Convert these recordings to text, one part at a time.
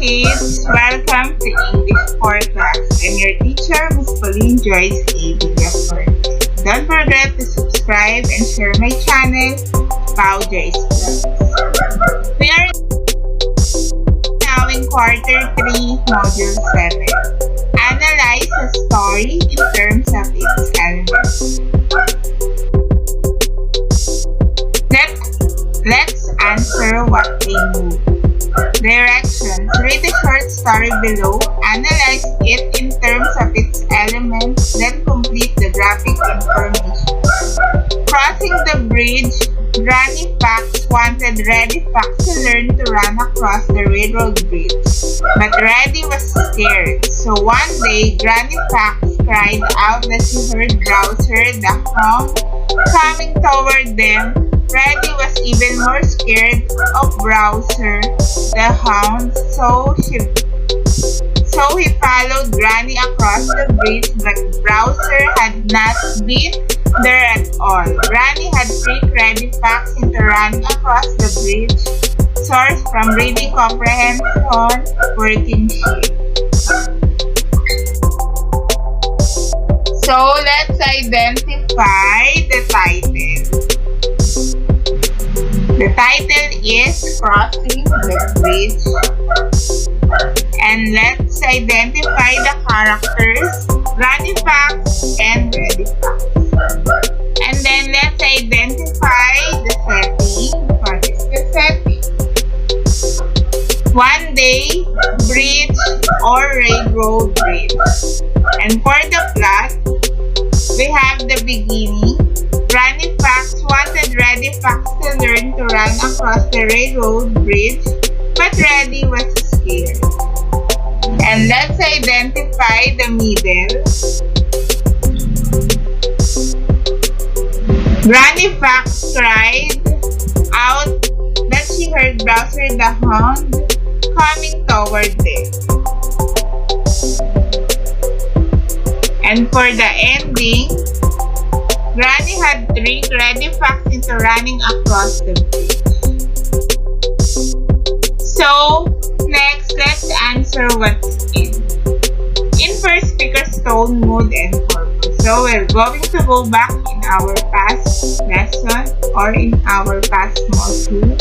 kids! Welcome to English for Class. I'm your teacher, Miss Pauline Joyce A. Villafort. Don't forget to subscribe and share my channel, Pau Joyce Class. We are now in Quarter 3, Module 7. Analyze a story in terms of its elements. Let's answer what they move. Directions. Read the short story below, analyze it in terms of its elements, then complete the graphic information. Crossing the bridge, Granny Fox wanted Reddy Fox to learn to run across the railroad bridge, but Reddy was scared. So one day, Granny Fox cried out that she heard Browser the Hound coming toward them. Reddy was even more scared of Browser the Hound, so he followed Granny across the bridge, but Browser had not been there at all. Granny had tricked Reddy Fox into running across the bridge. Source from Reading Comprehension Working Sheet. So let's identify the title. The title is Crossing the Bridge. And let's identify the characters, Granny Fox and Reddy Fox. And then let's identify the setting. What is the setting? One day, bridge or railroad bridge. And for the plot, we have the beginning. Granny Fox wanted Reddy Fox to learn to run across the railroad bridge, but Reddy was scared. And let's identify the middle. Granny Fox cried out that she heard Browser the Hound coming toward them. And for the ending, Granny had tricked Reddy Fox into running across the bridge. So, next, let's answer what's in. In first, pick a tone, mood, and purpose. So, we're going to go back in our past lesson or in our past module.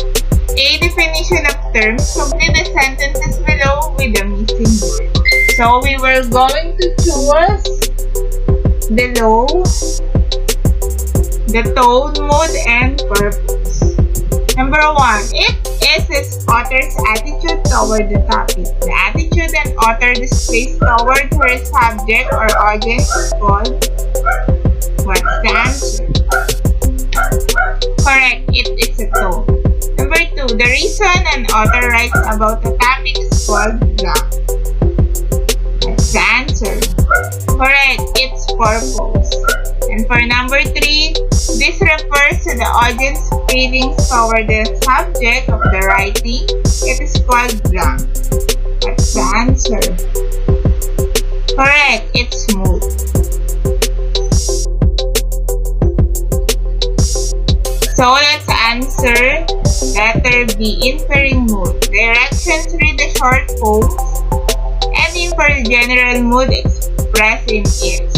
A definition of terms. Complete the sentences below with the missing word. So, we were going to choose below the tone, mood, and purpose. Number 1. It is its author's attitude toward the topic. The attitude an author displays toward her subject or audience is called. What's the answer? Correct. It is a tone. Number 2. The reason an author writes about a topic is called blank. What's the answer? Correct. It's purpose. And for number 3, this refers to the audience's feelings toward the subject of the writing. It is called blank. What's the answer? Correct. It's mood. So let's answer letter B, inferring mood. Directions: read the short poems and infer the general mood expressed in it.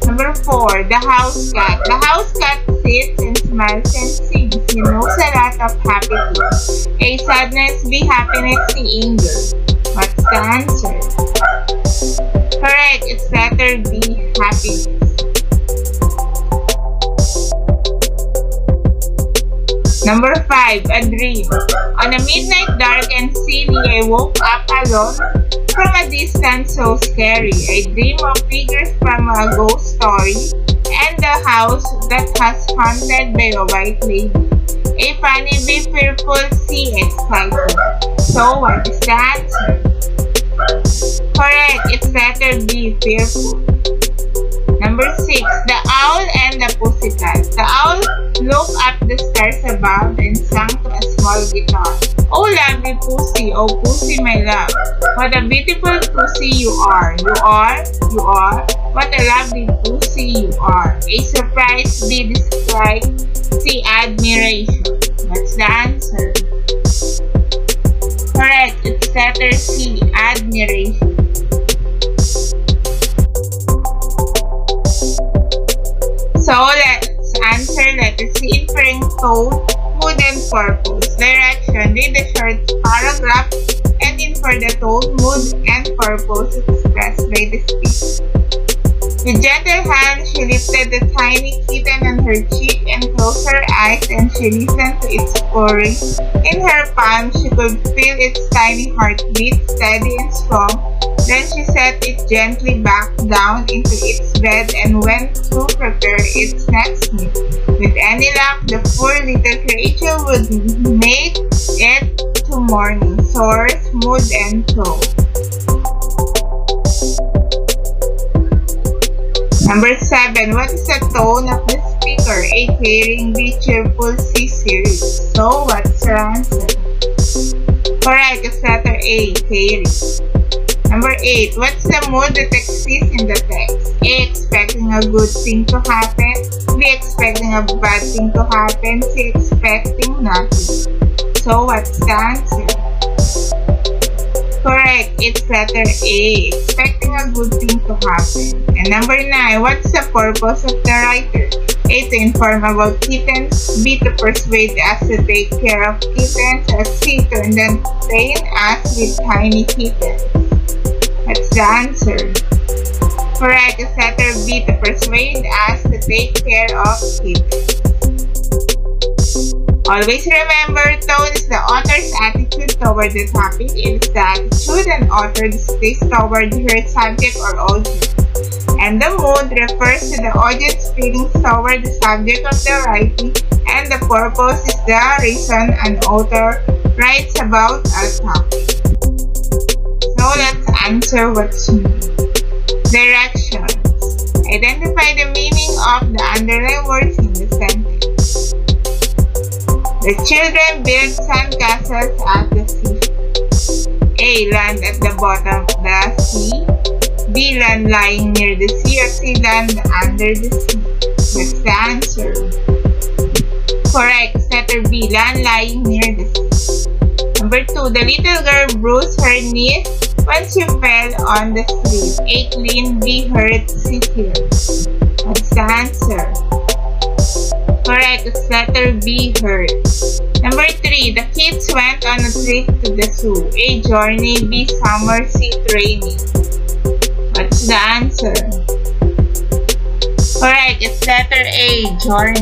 Number 4, the house cat. The house cat sits and smiles and sings. He knows a lot of happy things. A, sadness; B, happiness; C, anger. What's the answer? Correct. It's letter B, happiness. Number 5, a dream. On a midnight dark and silly, I woke up alone from a distance so scary. I dream of figures from a ghost story and the house that has haunted by a white lady. A, funny; B, fearful; C, excited. So what is the answer? Correct. It's letter B, fearful. Number 6, the owl and the pussycat. The owl looked up the stars above and sang to a small guitar. Oh, lovely pussy, oh pussy, my love. What a beautiful pussy you are. You are. What a lovely pussy you are. A, surprise; B, dislike; C, admiration. What's the answer? Correct, it's letter C, admiration. So let's answer letter C, inferring tone, mood, and purpose. Direction, read the short paragraph and infer the tone, mood, and purpose expressed by the speaker. With gentle hand, she lifted the tiny kitten on her cheek and closed her eyes, and she listened to its purring. In her palm, she could feel its tiny heartbeat, steady and strong. Then she set it gently back down into its bed and went to prepare its next meal. With any luck, the poor little creature would make it to morning, source, mood, and tone. Number 7. What is the tone of the speaker? A. Caring, B. Cheerful, C. Serious. So, what's your answer? Correct, it's letter A. Caring. Number 8. What's the mood that exists in the text? A. Expecting a good thing to happen, B. Expecting a bad thing to happen, C. Expecting nothing. So, what's the answer? Correct, it's letter A, expecting a good thing to happen. And number 9, what's the purpose of the writer? A. To inform about kittens, B. To persuade us to take care of kittens, or C. To entertain us with tiny kittens. That's the answer. Correct, it's letter B, to persuade us to take care of kittens. Always remember, tone is the author's attitude toward the topic. It is the attitude an author displays toward her subject or audience. And the mood refers to the audience feelings toward the subject of the writing, and the purpose is the reason an author writes about a topic. So let's answer what's new. Directions. Identify the meaning of the underlined words in the sentence. The children built sandcastles at the seashore. A. Land at the bottom of the sea. B. Land lying near the sea, or C. Land under the sea. That's the answer. Correct. Letter B. Land lying near the sea. Number 2. The little girl bruised her knee when she fell on the street. A. Clean, B. Hurt, C. Heal. That's the answer. Correct, it's letter B, hurt. Number 3, the kids went on a trip to the zoo. A. Journey, B. Summer, C. Training. What's the answer? Correct, it's letter A, journey.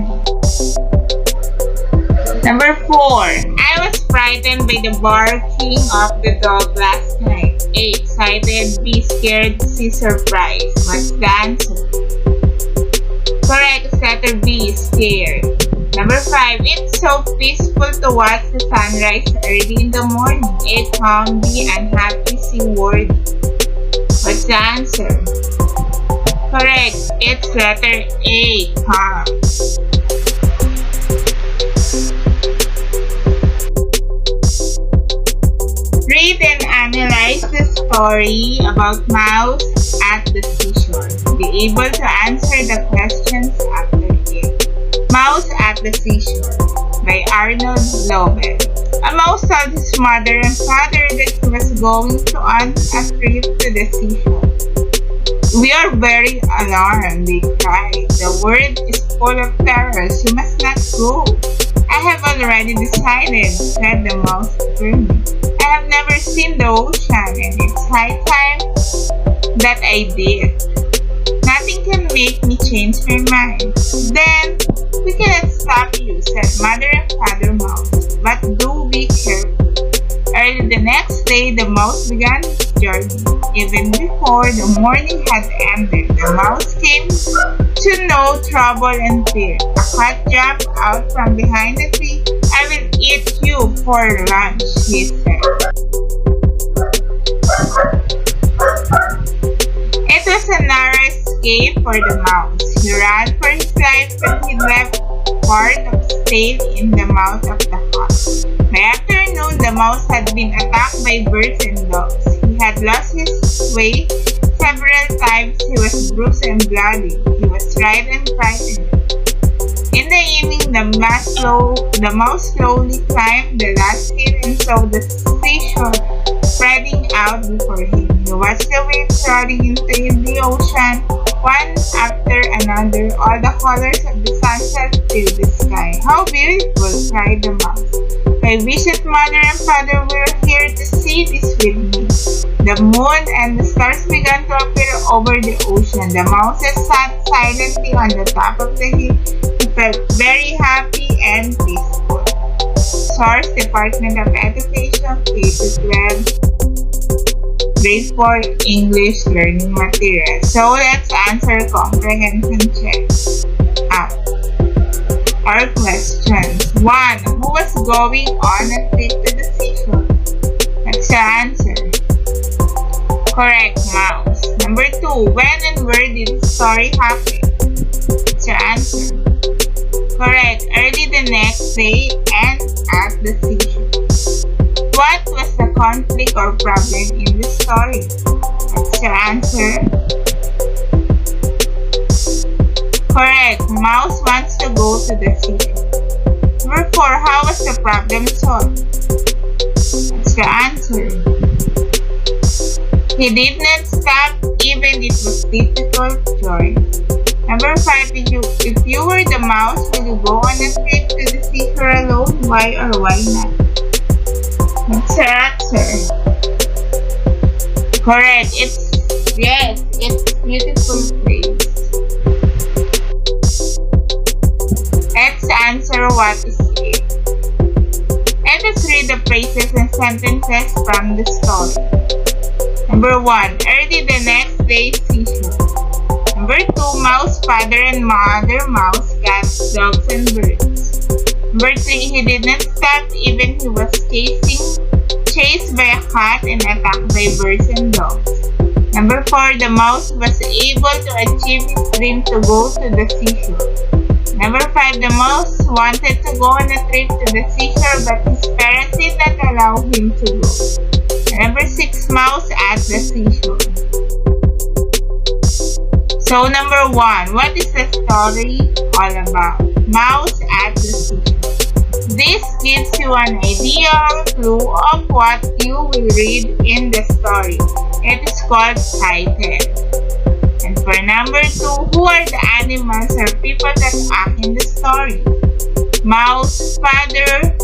Number 4, I was frightened by the barking of the dog last night. A. Excited, B. Scared, C. Surprised. What's the answer? Correct, letter B, scared. Number 5, it's so peaceful to watch the sunrise early in the morning. A. Calm, B. Unhappy, C. Worried. What's the answer? Correct, it's letter A, calm. Read and analyze the story about Mouse at the Seashore. Be able to answer the questions after it. Mouse at the Seashore by Arnold, Lovett. A mouse told his mother and father that he was going on a trip to the seashore. "We are very alarmed," they cried. "The world is full of terrors. You must not go." "I have already decided," said the mouse firmly. "I have never seen the ocean, and it's high time that I did. Nothing can make me change my mind." "Then we cannot stop you," said Mother and Father Mouse. "But do be careful." Early the next day, the mouse began its journey. Even before the morning had ended, the mouse came to know trouble and fear. A cat jumped out from behind the tree. "I will eat you for lunch," he said. It was a narrow escape for the mouse. He ran for his life, but he left part of his tail in the mouth of the hut. By afternoon, the mouse had been attacked by birds and dogs. He had lost his way several times. He was bruised and bloody. He was frightened and frightened. In the evening, the mouse slowly climbed the last hill and saw the seashore seashore spreading out before him. He watched the waves rolling into the ocean, one after another. All the colors of the sunset filled the sky. How beautiful, cried the mouse. I wish that mother and father were here to see this with me. The moon and the stars began to appear over the ocean. The mouses sat silently on the top of the hill. He felt very happy and peaceful. Source: Department of Education, K-12, Grade 4 English Learning Material. So let's answer comprehension check. Our questions. 1. Who was going on a trip to the seashore? That's the answer. Correct, mouse. Number 2. When and where did the story happen? That's the answer. Correct. Early the next day and at the seashore. What was the conflict or problem in the story? That's the answer. Correct. Mouse wants to go to the seashore. Number 4. How was the problem solved? That's the answer. He did not stop even it was difficult to join. Number 5. If you were the mouse, will you go on a trip to the seashore alone? Why or why not? That's the answer. Correct. It's beautiful place. Let's answer what is it. Let us read the phrases and sentences from the story. Number 1. Early the next day, seashore. Number 2. Mouse, father and mother mouse, cats, dogs, and birds. Number 3. He did not stop even he was chased by a cat and attacked by birds and dogs. Number 4. The mouse was able to achieve his dream to go to the seashore. Number 5. The mouse wanted to go on a trip to the seashore, but his parents did not allow him to go. Number 6. Mouse at the seashore. So number 1. What is the story all about? Mouse at the seashore. This gives you an idea or clue of what you will read in the story. It is called title. And for number 2, who are the animals or people that act in the story? Mouse, father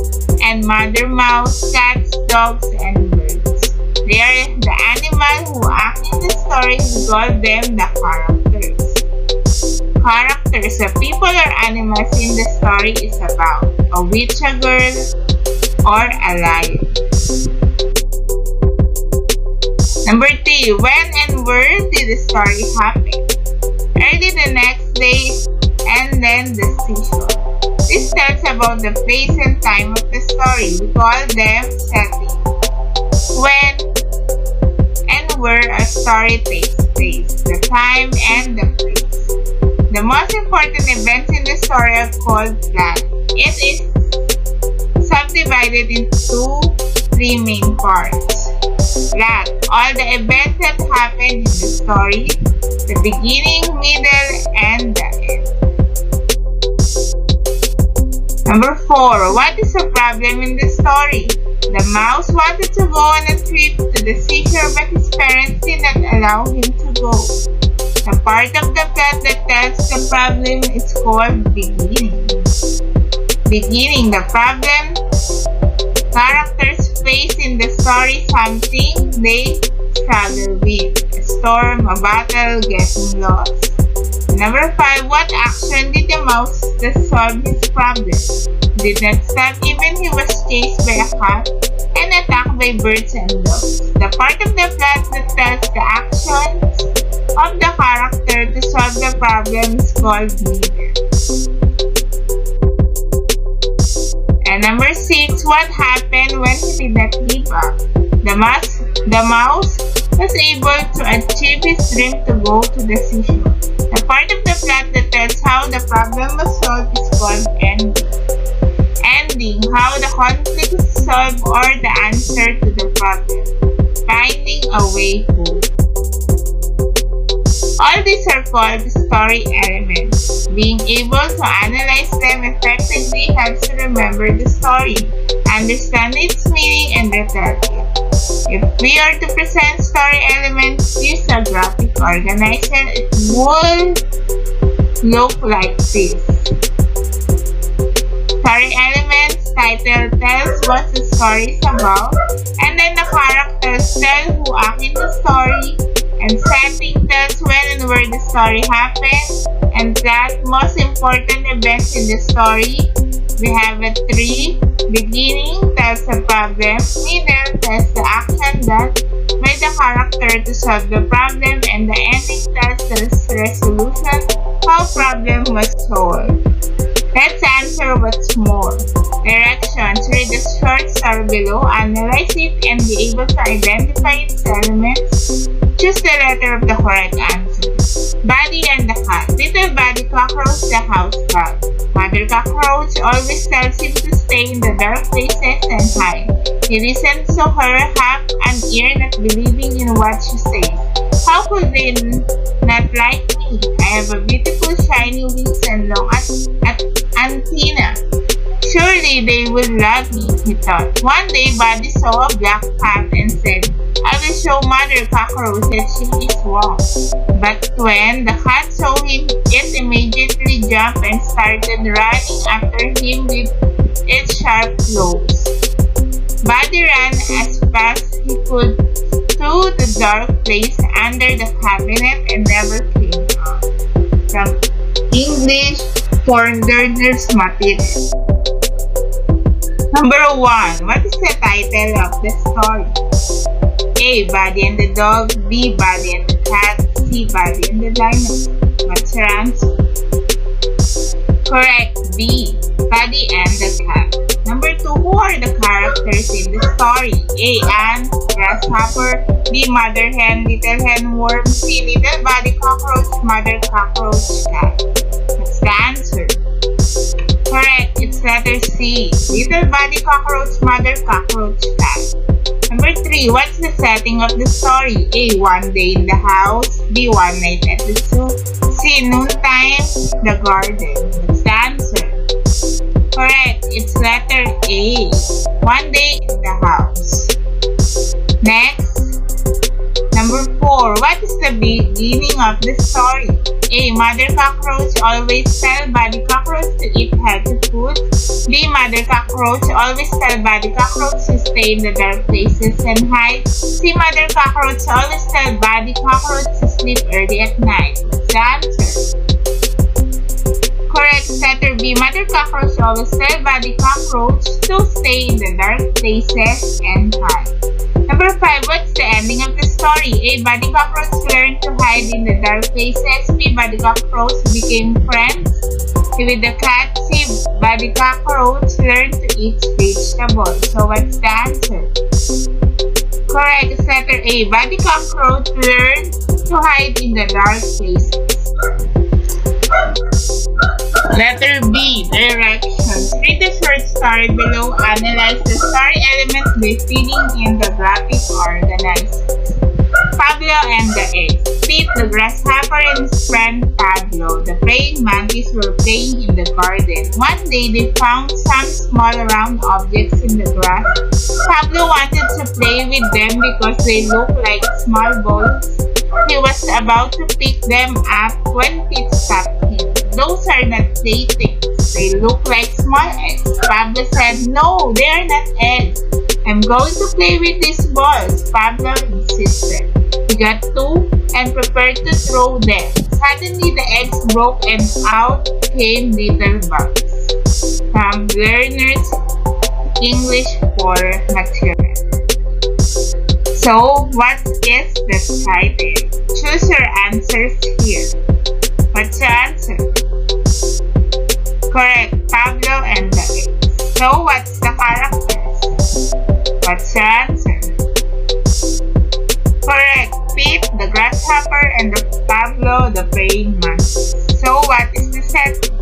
and mother mouse, cats, dogs, and birds. They are the animals who act in the story. We call them the characters. Characters, the people or animals in the story is about a witch, a girl, or a lion. Number 3. When and where did the story happen? Early the next day and then the seashore. This tells about the place and time of the story. We call them setting. When and where a story takes place, the time and the place. The most important events in the story are called plot. It is subdivided into 3 main parts. Plot: all the events that happen in the story, the beginning, middle, and the end. Number 4. What is the problem in the story? The mouse wanted to go on a trip to the seashore, but his parents did not allow him to go. The part of the plot that tells the problem is called beginning. Beginning: the problem characters face in the story, something they struggle with. A storm, a battle, getting lost. Number 5. What action did the mouse to solve his problem? Did not stop even he was chased by a cat and attacked by birds and dogs. The part of the plot that tells the actions of the character to solve the problem is called middle. And number 6. What happened when he did not give up? The mouse was able to achieve his dream to go to the seashore. The part of the plot that tells how the problem was solved is called ending. Ending: how the conflict is solved or the answer to the problem. Finding a way home. All these are called story elements. Being able to analyze them effectively helps to remember the story, understand its meaning, and retell it. If we are to present story elements, use a graphic organizer, it will look like this. Story elements, title tells what the story is about, and then the characters tell who act in the story, and setting tells when and where the story happened, and that most important events in the story. We have a tree. Beginning tells the problem, middle tells the action that made the character to solve the problem, and the ending tells the resolution, how problem was solved. Let's answer what's more. Directions. Read the short story below, analyze it, and be able to identify its elements. Choose the letter of the correct answer. Buddy and the cat. Little Buddy cockroach the house cat. Mother cockroach always tells him to stay in the dark places and hide. He listens to her, half an ear, not believing in what she says. How could they not like me? I have a beautiful shiny wings and long antenna. Surely they will love me, he thought. One day, Buddy saw a black cat and said, I will show Mother Cockroach that she is wrong. But when the cat saw him, it immediately jumped and started running after him with its sharp claws. Buddy ran as fast as he could through the dark place under the cabinet and never came out. From English for Learners Material. Number 1. What is the title of the story? A. Buddy and the dog. B. Buddy and the cat. C. Buddy and the dinosaur. What's your answer? Correct. B. Buddy and the cat. Number 2. Who are the characters in the story? A. Ant, grasshopper. B. Mother hen, little hen, worm. C. Little Buddy cockroach, mother cockroach, cat. What's the answer? Correct. It's letter C. Little Buddy cockroach, mother cockroach, cat. Number 3. What's the setting of the story? A. One day in the house. B. One night at the zoo. C. Noontime, the garden. What's the answer? Correct. It's letter A. One day in the house. Next. Number 4. What is the beginning of the story? A. Mother cockroach always tell Buddy cockroach to eat healthy food. B. Mother cockroach always tell Buddy cockroach to stay in the dark places and hide. C. Mother cockroach always tell Buddy cockroach to sleep early at night. What's the answer? Correct. Letter B. Mother cockroach always tell Buddy cockroach to stay in the dark places and hide. Number 5. What's the ending of the story? A. Buddy cockroach learned to hide in the dark places. B. Buddy cockroach became friends with the cat. C. Buddy cockroach learned to eat vegetables. So what's the answer? Correct. It's letter A. Buddy cockroach learned to hide in the dark places. Letter B. Directions. Read the short story below. Analyze the story elements by filling in the graphic organizers. Pablo and the eggs. Pete, the grasshopper, and his friend Pablo, the praying mantis, were playing in the garden. One day, they found some small round objects in the grass. Pablo wanted to play with them because they looked like small balls. He was about to pick them up when Pete stopped him. Those are not playthings. They look like small eggs. Pablo said, no, they are not eggs. I'm going to play with these balls, Pablo insisted. He got two and prepared to throw them. Suddenly, the eggs broke and out came little bugs. From Learners English for Material. So, what is the title? Choose your answers here. What's your answer? Correct, Pablo and the eggs. So, what's the characters? What's your answer? Correct, Pete, the grasshopper, and the Pablo, the praying mantis. So, what is the setting?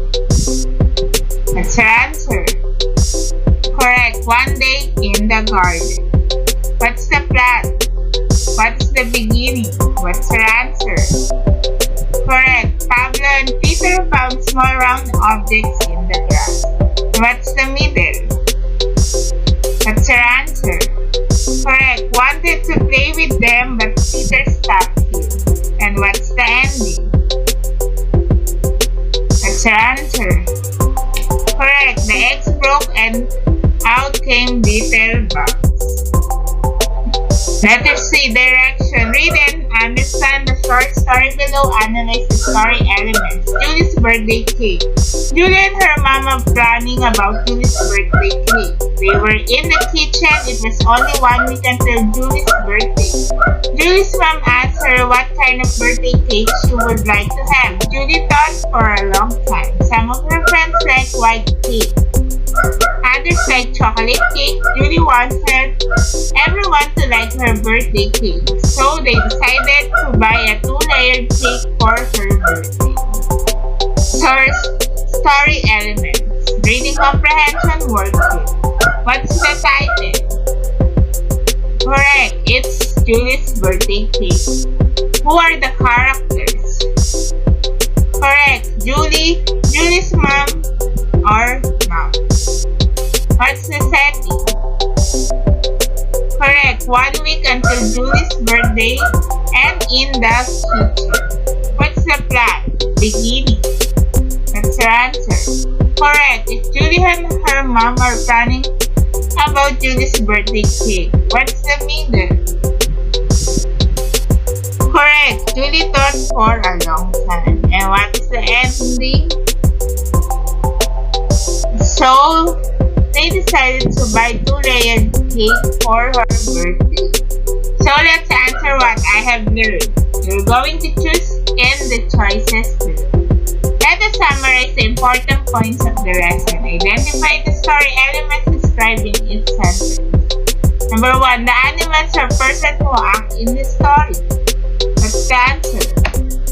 What's your answer? Correct, one day in the garden. What's the plot? What's the beginning? What's your answer? found small round objects in the grass. What's the middle? What's your answer? Correct. Wanted to play with them but Peter stopped him. And what's the ending? What's your answer? Correct. The eggs broke and out came little bugs. Letter C. Direction. Read and understand the short story below. Analyze the story elements. Julie's birthday cake. Julie and her mama planning about Julie's birthday cake. They were in the kitchen. It was only 1 week until Julie's birthday. Julie's mom asked her what kind of birthday cake she would like to have. Julie thought for a long time. Some of her friends like white cake. Others like chocolate cake. Julie wanted everyone to like her birthday cake, so they decided to buy a 2-layered cake for her birthday. Source, story elements, reading comprehension worksheet. What's the title? Correct, it's Julie's birthday cake. Who are the characters? Correct, Julie's mom or mom. What's the setting? Correct, 1 week until Julie's birthday and in the kitchen. What's the plot? Beginning. What's your answer? Correct, if Julie and her mom are planning about Julie's birthday cake. What's the middle? Correct, Julie thought for a long time. And what is the ending? So, they decided to buy 2-layered cake for her birthday. So let's answer what I have learned. You're going to choose in the choices below. Let us summarize the important points of the lesson. Identify the story elements describing each sentence. Number 1, the animals are persons who act in the story. What's the answer?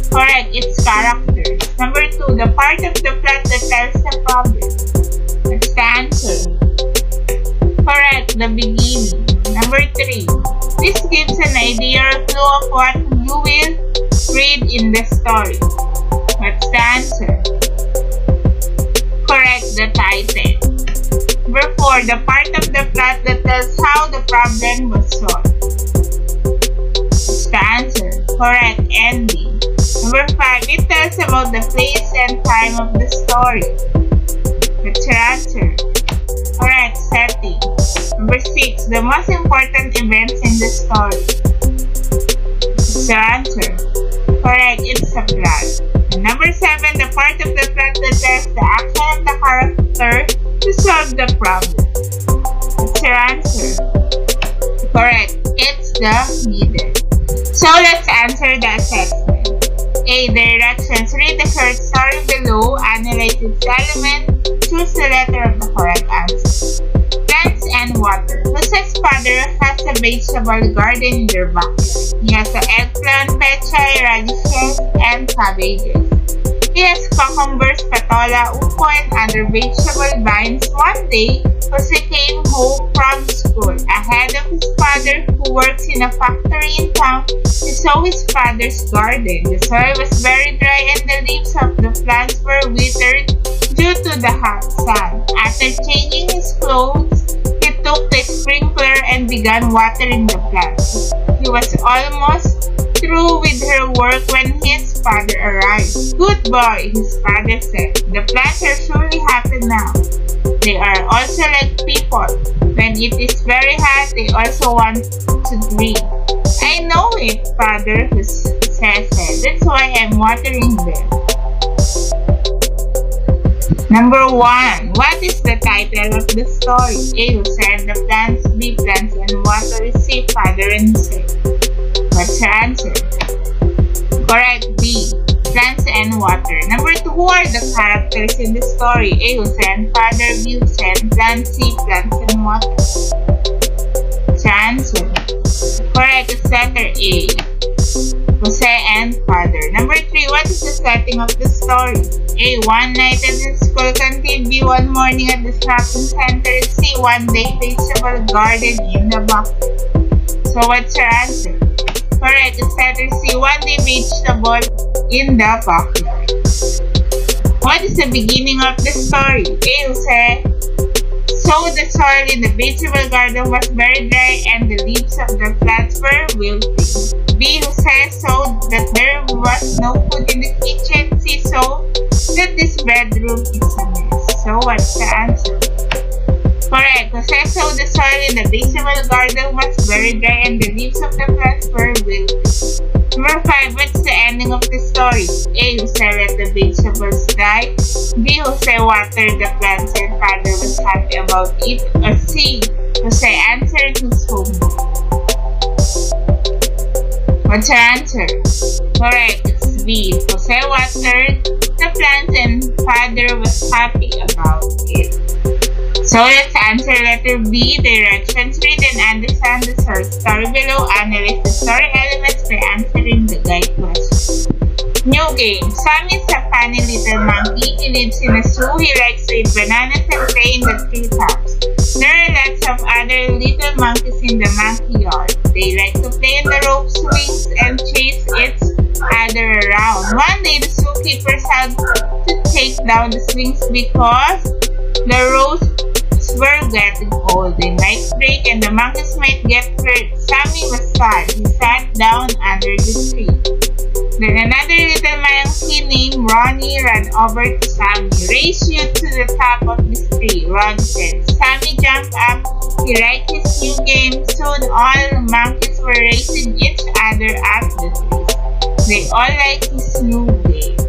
Correct, it's characters. Number 2, the part of the plot that tells the problem. What's the answer? Correct, the beginning. Number 3, this gives an idea or clue of what you will read in the story. What's the answer? Correct, the title. Number 4, the part of the plot that tells how the problem was solved. What's the answer? Correct, ending. Number 5, it tells about the place and time of the story. What's your answer? Correct, setting. Number 6, the most important events in the story. What's your answer? Correct, it's a plot. And number 7, the part of the plot that tells the action of the character to solve the problem. What's your answer? Correct, it's the middle. So let's answer the assessment. A. Directions. Read the short story below. Analyze its element. Choose the letter of the correct answer. Plants and water. Jose's father has a vegetable garden in their backyard. He has an eggplant, pechay, radishes, and cabbages. He has cucumbers, patola, upo, and other vegetable vines. One day, Jose came home from school. Ahead of his father, who works in a factory in town, he saw his father's garden. The soil was very dry and the leaves of the plants were withered due to the hot sun. After changing his clothes, he took the sprinkler and began watering the plants. He was almost through with her work when his father arrived. "Good boy," his father said. "The plants are surely happy now. They are also like people. When it is very hot, they also want to drink." "I know it, father," Jose said. "That's why I'm watering them." Number 1. What is the title of the story? A. Jose and the plants. B. Plants and water. C. Father and Jose. What's your answer? Correct, B. Plants and water. Number 2. Who are the characters in the story? A. Jose and father. B. Jose and plants. C. Plants and water. What's your answer? Correct, it's letter A. Jose and father. Number 3. What is the setting of the story? A. One night at the school canteen. B. One morning at the shopping center. C. One day vegetable garden in the backyard. So what's your answer? Correct, it's letter C. One day vegetable in the backyard. What is the beginning of the story? A. Jose sowed the soil in the vegetable garden was very dry and the leaves of the plants were wilting. B. Jose sowed that there was no food in the kitchen. C. Sowed that this bedroom is a mess. So what's the answer? Correct. Jose sowed the soil in the vegetable garden was very dry and the leaves of the plants were wilting. Number 5. What's the ending of the story? A. Jose let the vegetables die. B. Jose watered the plants and father was happy about it. Or C. Jose answered his homework. What's your answer? Correct. It's B. Jose watered the plants and father was happy about it. So let's answer letter B. Directions. Read and understand the short story below. Analyze the story elements by answering the guide questions. New game. Sam is a funny little monkey. He lives in a zoo. He likes to eat bananas and play in the treetops. There are lots of other little monkeys in the monkey yard. They like to play in the rope swings and chase each other around. One day the zookeepers had to take down the swings because the ropes were getting old. They might break and the monkeys might get hurt. Sammy was sad. He sat down under the tree. Then another little monkey named Ronnie ran over to Sammy. Race you to the top of this tree, Ron said. Sammy jumped up. He liked his new game. Soon all the monkeys were racing each other up the trees. They all liked his new game.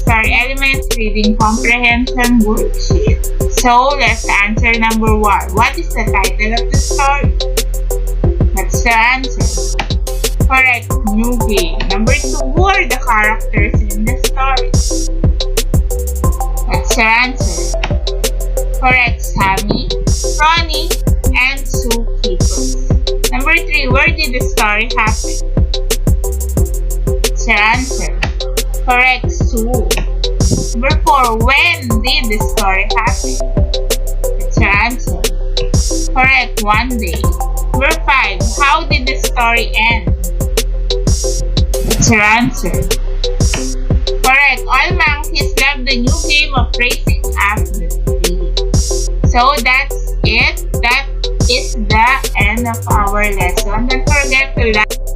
Story elements, reading comprehension worksheet. So let's answer number 1. What is the title of the story? What's the answer? Correct, new game. Number 2, who are the characters in the story? What's your answer? Correct, Sammy, Ronnie, and zookeepers. Number 3, where did the story happen? What's your answer? Correct, zoo. Number 4, when did the story happen? What's your answer? Correct, one day. Number 5, how did the story end? What's your answer? Correct, all monkeys love the new game of racing up the tree. So that's it. That is the end of our lesson. Don't forget to like